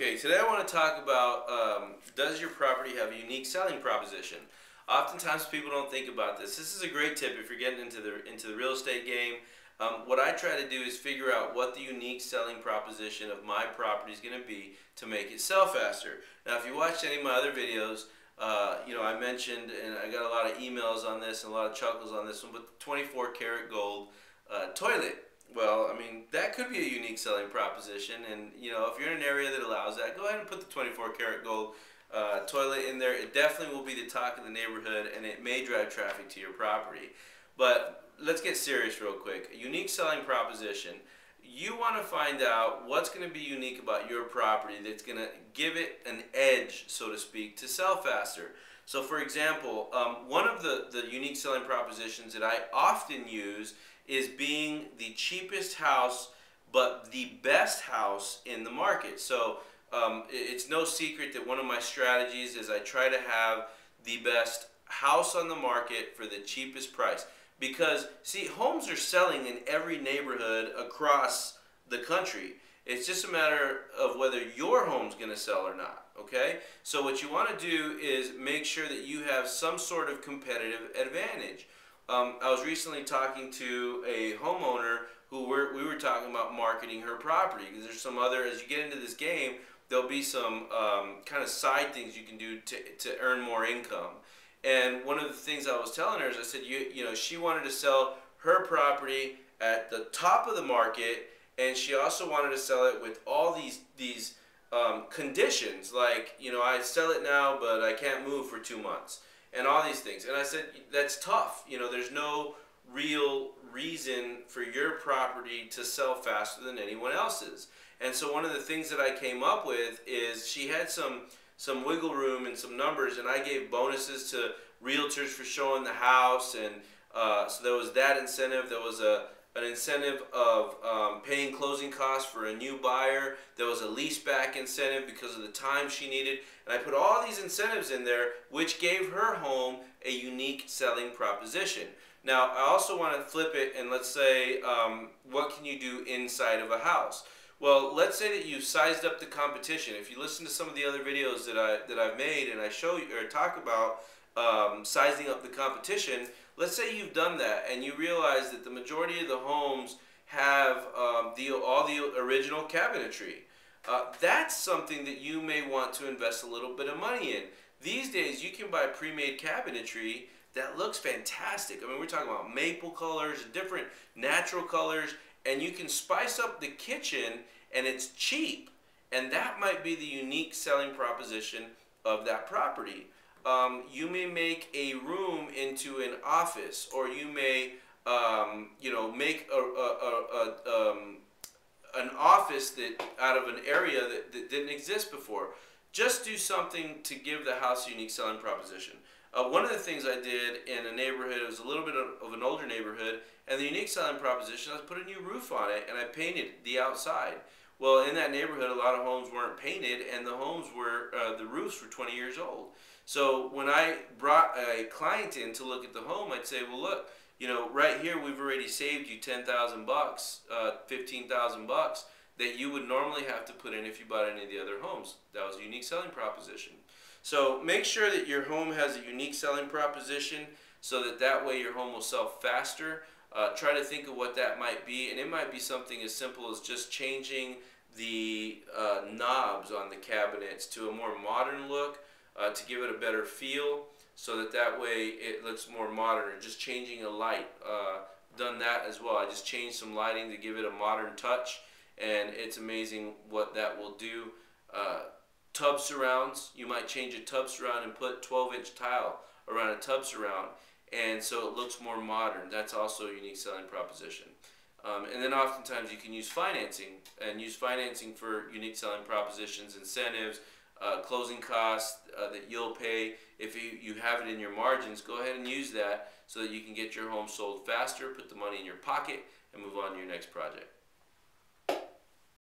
Okay, today I want to talk about does your property have a unique selling proposition? Oftentimes people don't think about this. This is a great tip if you're getting into the real estate game. What I try to do is figure out what the unique selling proposition of my property is going to be to make it sell faster. Now, if you watched any of my other videos, I mentioned, and I got a lot of emails on this and a lot of chuckles on this one, but the 24 karat gold toilet. Well, I mean, that could be a unique selling proposition, and if you're in an area that allows that, go ahead and put the 24 karat gold toilet in there. It definitely will be the talk of the neighborhood, and it may drive traffic to your property. But let's get serious real quick. A unique selling proposition. You want to find out what's going to be unique about your property that's going to give it an edge, so to speak, to sell faster. So for example, one of the unique selling propositions that I often use is being the cheapest house but the best house in the market. So it's no secret that one of my strategies is I try to have the best house on the market for the cheapest price. Because, see, homes are selling in every neighborhood across the country. It's just a matter of whether your home's going to sell or not, okay? So what you want to do is make sure that you have some sort of competitive advantage. I was recently talking to a homeowner who we were talking about marketing her property, because there's some other, as you get into this game, there'll be some kind of side things you can do to earn more income. And one of the things I was telling her is I said, she wanted to sell her property at the top of the market, and she also wanted to sell it with all these conditions, like, I sell it now, but I can't move for 2 months, and all these things. And I said, that's tough. There's no real reason for your property to sell faster than anyone else's. And so one of the things that I came up with is she had some wiggle room and some numbers, and I gave bonuses to realtors for showing the house, and so there was that incentive. There was an incentive of paying closing costs for a new buyer. There was a lease back incentive because of the time she needed, and I put all these incentives in there, which gave her home a unique selling proposition. Now, I also want to flip it, and let's say, what can you do inside of a house? Well, let's say that you've sized up the competition. If you listen to some of the other videos that I've made and I show you or talk about sizing up the competition, let's say you've done that and you realize that the majority of the homes have all the original cabinetry. That's something that you may want to invest a little bit of money in. These days, you can buy pre-made cabinetry that looks fantastic. I mean, we're talking about maple colors, different natural colors, and you can spice up the kitchen, and it's cheap. And that might be the unique selling proposition of that property. You may make a room into an office, or you may make an office that out of an area that didn't exist before. Just do something to give the house a unique selling proposition. One of the things I did in a neighborhood, it was a little bit of an older neighborhood, and the unique selling proposition, I put a new roof on it, and I painted the outside. Well, in that neighborhood, a lot of homes weren't painted, and the homes were, the roofs were 20 years old. So when I brought a client in to look at the home, I'd say, well, look, right here, we've already saved you 10,000 bucks, 15,000 bucks that you would normally have to put in if you bought any of the other homes. That was a unique selling proposition. So make sure that your home has a unique selling proposition so that way your home will sell faster. Try to think of what that might be, and it might be something as simple as just changing the knobs on the cabinets to a more modern look to give it a better feel, so that way it looks more modern, or just changing a light. Done that as well. I just changed some lighting to give it a modern touch, and it's amazing what that will do. Tub surrounds, you might change a tub surround and put 12-inch tile around a tub surround, and so it looks more modern. That's also a unique selling proposition. And then oftentimes you can use financing, and use financing for unique selling propositions, incentives, closing costs that you'll pay. If you have it in your margins, go ahead and use that so that you can get your home sold faster, put the money in your pocket, and move on to your next project.